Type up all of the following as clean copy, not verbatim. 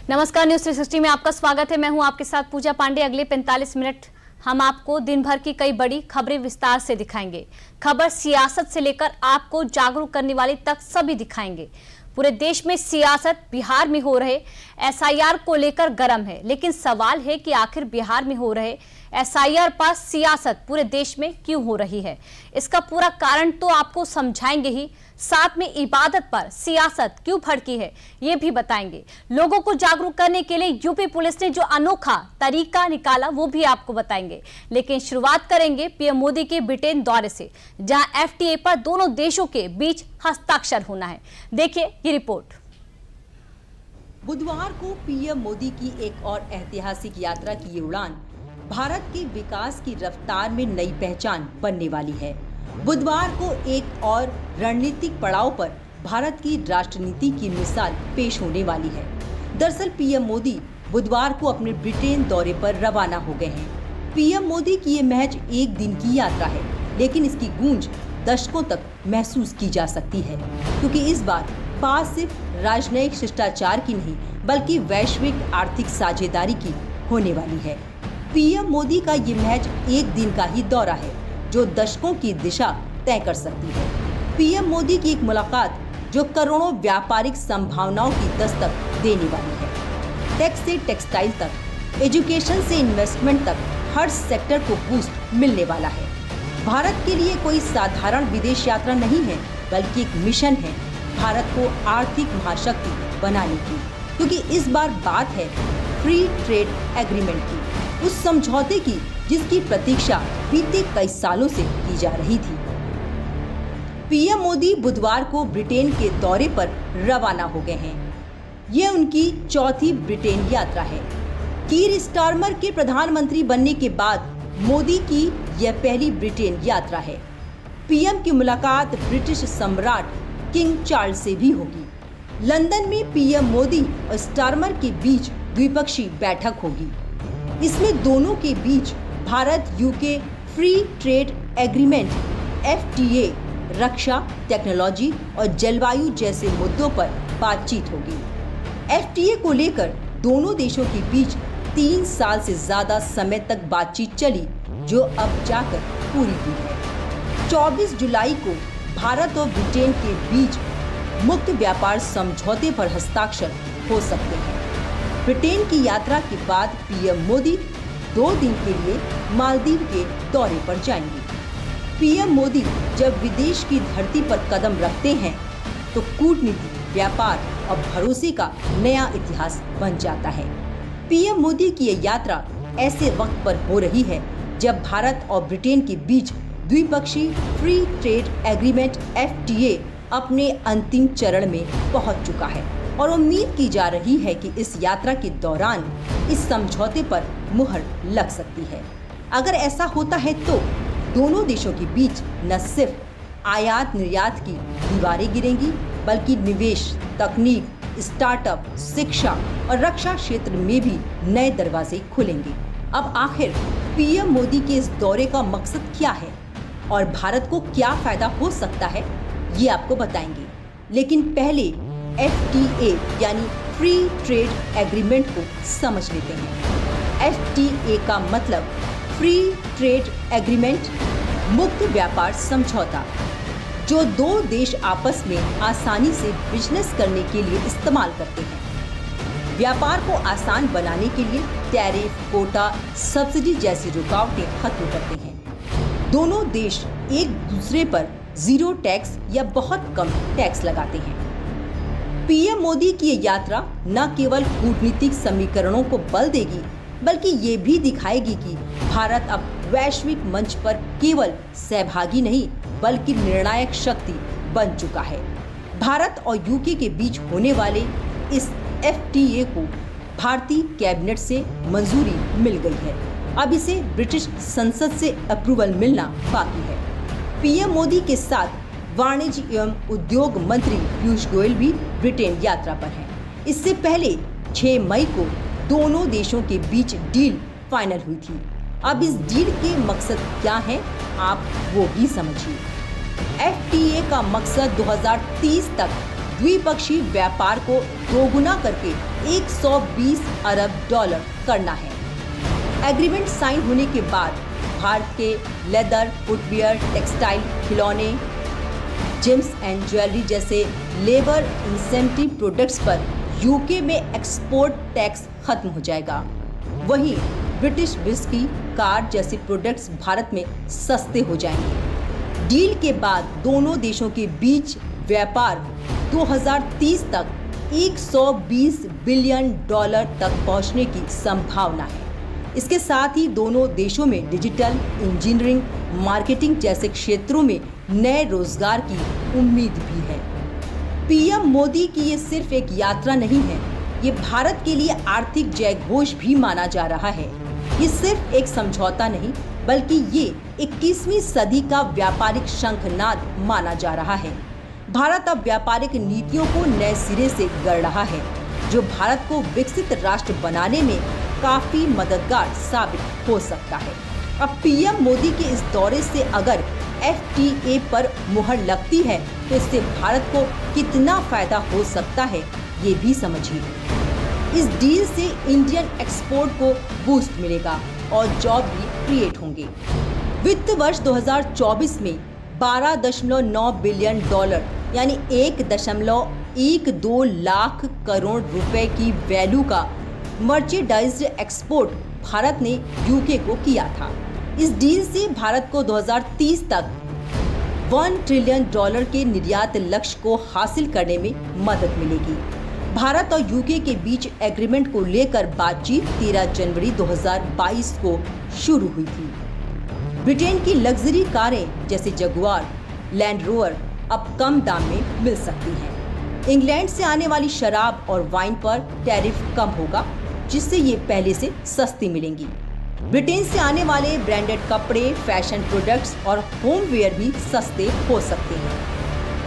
नमस्कार, न्यूज 360 में आपका स्वागत है। मैं हूं आपके साथ पूजा पांडे। अगले 45 मिनट हम आपको दिन भर की कई बड़ी खबरें विस्तार से दिखाएंगे। खबर सियासत से लेकर आपको जागरूक करने वाली तक सभी दिखाएंगे। पूरे देश में सियासत बिहार में हो रहे एसआईआर को लेकर गर्म है, लेकिन सवाल है कि आखिर बिहार में हो रहे एसआईआर पर सियासत पूरे देश में क्यों हो रही है। इसका पूरा कारण तो आपको समझाएंगे ही, साथ में इबादत पर सियासत क्यों भड़की है ये भी बताएंगे। लोगों को जागरूक करने के लिए यूपी पुलिस ने जो अनोखा तरीका निकाला वो भी आपको बताएंगे। लेकिन शुरुआत करेंगे पीएम मोदी के ब्रिटेन दौरे से, जहां एफटीए पर दोनों देशों के बीच हस्ताक्षर होना है। देखिए ये रिपोर्ट। बुधवार को पीएम मोदी की एक और ऐतिहासिक यात्रा की ये उड़ान भारत के विकास की रफ्तार में नई पहचान बनने वाली है। बुधवार को एक और रणनीतिक पड़ाव पर भारत की राष्ट्रनीति की मिसाल पेश होने वाली है। दरअसल पीएम मोदी बुधवार को अपने ब्रिटेन दौरे पर रवाना हो गए हैं। पीएम मोदी की ये महज एक दिन की यात्रा है, लेकिन इसकी गूंज दशकों तक महसूस की जा सकती है, क्योंकि इस बार बात सिर्फ राजनयिक शिष्टाचार की नहीं बल्कि वैश्विक आर्थिक साझेदारी की होने वाली है। पीएम मोदी का ये महज एक दिन का ही दौरा है जो दशकों की दिशा तय कर सकती है। पीएम मोदी की एक मुलाकात जो करोड़ों व्यापारिक संभावनाओं की दस्तक देने वाली है। टेक से टेक्सटाइल तक, एजुकेशन से इन्वेस्टमेंट तक हर सेक्टर को बूस्ट मिलने वाला है। भारत के लिए कोई साधारण विदेश यात्रा नहीं है, बल्कि एक मिशन है भारत को आर्थिक महाशक्ति बनाने की, क्योंकि इस बार बात है फ्री ट्रेड एग्रीमेंट की, उस समझौते की जिसकी प्रतीक्षा बीते कई सालों से की जा रही थी। पीएम मोदी बुधवार को ब्रिटेन के दौरे पर रवाना हो गए हैं। ये उनकी चौथी ब्रिटेन यात्रा है। कीर स्टारमर के प्रधानमंत्री बनने के बाद मोदी की यह पहली ब्रिटेन यात्रा है। पीएम की मुलाकात ब्रिटिश सम्राट किंग चार्ल्स से भी होगी। लंदन में पीएम मोदी और स्टारमर के बीच द्विपक्षीय बैठक होगी। इसमें दोनों के बीच Bharat UK free trade agreement FTA, रक्षा, टेक्नोलॉजी और जलवायु जैसे मुद्दों पर बातचीत होगी। एफटीए को लेकर दोनों देशों के बीच 3 साल से ज्यादा समय तक बातचीत चली, जो अब जाकर पूरी हुई है। 24 जुलाई को भारत और ब्रिटेन के बीच मुक्त व्यापार समझौते पर हस्ताक्षर हो सकते हैं। ब्रिटेन की यात्रा के बाद पीएम मोदी 2 दिन के लिए मालदीव के दौरे पर जाएंगे। पीएम मोदी जब विदेश की धरती पर कदम रखते हैं तो कूटनीति, व्यापार और भरोसे का नया इतिहास बन जाता है। पीएम मोदी की यह यात्रा ऐसे वक्त पर हो रही है जब भारत और ब्रिटेन के बीच द्विपक्षीय फ्री ट्रेड एग्रीमेंट एफटीए अपने अंतिम चरण में पहुंच चुका है और उम्मीद की जा रही है कि इस यात्रा के दौरान इस समझौते पर मुहर लग सकती है। अगर ऐसा होता है तो दोनों देशों के बीच न सिर्फ आयात निर्यात की दीवारें गिरेंगी, बल्कि निवेश, तकनीक, स्टार्टअप, शिक्षा और रक्षा क्षेत्र में भी नए दरवाजे खुलेंगे। अब आखिर पीएम मोदी के इस दौरे का मकसद क्या है और भारत को क्या फायदा हो सकता है, ये आपको बताएंगे। लेकिन पहले एफटीए यानी फ्री ट्रेड एग्रीमेंट को समझ लेते हैं। एफटीए का मतलब फ्री ट्रेड एग्रीमेंट, मुक्त व्यापार समझौता, जो 2 देश आपस में आसानी से बिजनेस करने के लिए इस्तेमाल करते हैं। व्यापार को आसान बनाने के लिए टैरिफ, कोटा, सब्सिडी जैसी रुकावटें खत्म करते हैं। दोनों देश एक दूसरे पर जीरो टैक्स या बहुत कम टैक्स लगाते हैं। पीएम मोदी की ये यात्रा न केवल कूटनीतिक समीकरणों को बल देगी, बल्कि ये भी दिखाएगी कि भारत अब वैश्विक मंच पर केवल सहभागी नहीं बल्कि निर्णायक शक्ति बन चुका है। भारत और यूके के बीच होने वाले इस एफटीए को भारतीय कैबिनेट से मंजूरी मिल गई है। अब इसे ब्रिटिश संसद से अप्रूवल मिलना बाकी है। पीएम मोदी के साथ वाणिज्य एवं उद्योग मंत्री पीयूष गोयल भी ब्रिटेन यात्रा पर हैं। इससे पहले 6 मई को दोनों देशों के बीच डील फाइनल हुई थी। अब इस डील के मकसद क्या है, आप वो भी समझिए। एफटीए का मकसद 2030 तक द्विपक्षीय व्यापार को दोगुना करके 120 अरब डॉलर करना है। एग्रीमेंट साइन होने के बाद भारत के लेदर, फुटवियर, टेक्सटाइल, खिलौने, जेम्स एंड ज्वेलरी जैसे लेबर इंसेंटिव प्रोडक्ट्स पर यूके में एक्सपोर्ट टैक्स खत्म हो जाएगा। वहीं ब्रिटिश विस्की, कार जैसे प्रोडक्ट्स भारत में सस्ते हो जाएंगे। डील के बाद दोनों देशों के बीच व्यापार 2030 तक 120 बिलियन डॉलर तक पहुंचने की संभावना है। इसके साथ ही दोनों देशों में डिजिटल, इंजीनियरिंग, मार्केटिंग जैसे क्षेत्रों में नए रोजगार की उम्मीद भी है। पीएम मोदी की ये सिर्फ एक यात्रा नहीं है, ये भारत के लिए आर्थिक जयघोष भी माना जा रहा है। ये सिर्फ एक समझौता नहीं, बल्कि ये 21वीं सदी का व्यापारिक शंखनाद माना जा रहा है। भारत अब व्यापारिक नीतियों को नए सिरे से गढ़ रहा है, जो भारत को विकसित राष्ट्र बनाने में काफी मददगार साबित हो सकता है। अब पीएम मोदी के इस दौरे से अगर FTA पर मुहर लगती है तो इससे भारत को कितना फायदा हो सकता है, ये भी समझिए। इस डील से इंडियन एक्सपोर्ट को बूस्ट मिलेगा और जॉब भी क्रिएट होंगे। वित्त वर्ष 2024 में 12.9 बिलियन डॉलर यानी 1.12 लाख करोड़ रुपए की वैल्यू का मर्चेंडाइज्ड एक्सपोर्ट भारत ने यूके को किया था। इस डील से भारत को 2030 तक $1 ट्रिलियन के निर्यात लक्ष्य को हासिल करने में मदद मिलेगी। भारत और यूके के बीच एग्रीमेंट को लेकर बातचीत 13 जनवरी 2022 को शुरू हुई थी। ब्रिटेन की लग्जरी कारें जैसे जगुआर, लैंड रोवर अब कम दाम में मिल सकती हैं। इंग्लैंड से आने वाली शराब और वाइन पर टैरिफ कम होगा, जिससे ये पहले से सस्ती मिलेंगी। ब्रिटेन से आने वाले ब्रांडेड कपड़े, फैशन प्रोडक्ट्स और होमवेयर भी सस्ते हो सकते हैं।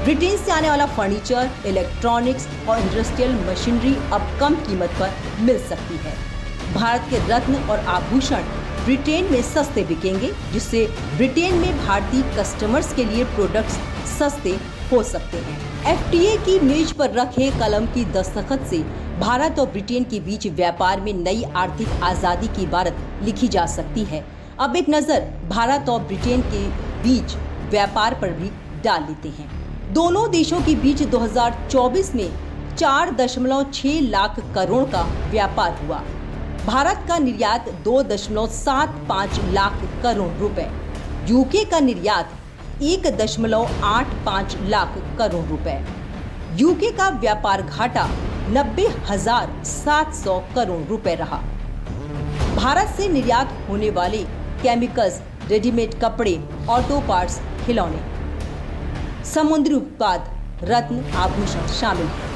ब्रिटेन से आने वाला फर्नीचर, इलेक्ट्रॉनिक्स और इंडस्ट्रियल मशीनरी अब कम कीमत पर मिल सकती है। भारत के रत्न और आभूषण ब्रिटेन में सस्ते बिकेंगे, जिससे ब्रिटेन में भारतीय कस्टमर्स के लिए प्रोडक्ट्स सस्ते हो सकते हैं। FTA की मेज पर रखे कलम की दस्तखत से भारत और ब्रिटेन के बीच व्यापार में नई आर्थिक आजादी की इबारत लिखी जा सकती है। अब एक नजर भारत और ब्रिटेन के बीच व्यापार पर भी डाल लेते हैं। दोनों देशों के बीच 2024 में 4.6 लाख करोड़ का व्यापार हुआ। भारत का निर्यात 2.75 लाख करोड़ रुपए, यूके का निर्यात 1.85 लाख करोड़ रुपए। यूके का व्यापार घाटा 90,700 करोड़ रुपए रहा। भारत से निर्यात होने वाले केमिकल्स, रेडीमेड कपड़े, ऑटो पार्ट्स, खिलौने, समुद्री उत्पाद, रत्न, आभूषण शामिल हैं।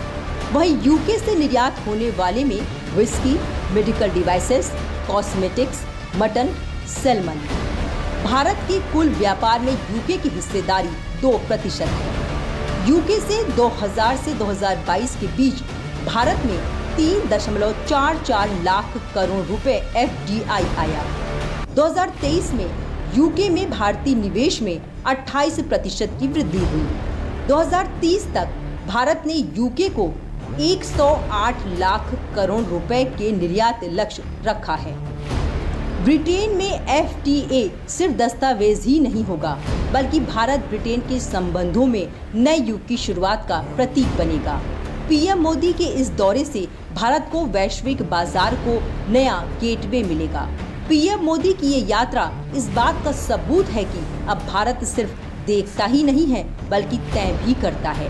वहीं यूके से निर्यात होने वाले में whisky, medical devices, cosmetics, mutton, salmon. Bharat के कुल व्यापार में यूके की हिस्सेदारी 2% है। यूके से 2000 से 2022 के बीच भारत में 3.44 लाख करोड़ रुपए FDI आया। 2023 में यूके में भारतीय निवेश में 28% की वृद्धि हुई। 2030 तक भारत ने यूके को 108 लाख करोड़ रुपए के निर्यात लक्ष्य रखा है। ब्रिटेन में FTA सिर्फ दस्तावेज ही नहीं होगा, बल्कि भारत ब्रिटेन के संबंधों में नए युग की शुरुआत का प्रतीक बनेगा। पीएम मोदी के इस दौरे से भारत को वैश्विक बाजार को नया गेटवे मिलेगा। पीएम मोदी की ये यात्रा इस बात का सबूत है कि अब भारत सिर्फ देखता ही नहीं है, बल्कि तय भी करता है।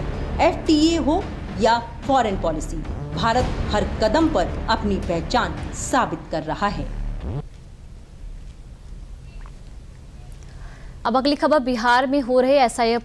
FTA हो या फॉरेन पॉलिसी, भारत हर कदम पर अपनी पहचान साबित कर रहा है। अब अगली खबर बिहार में हो रहे SIA पर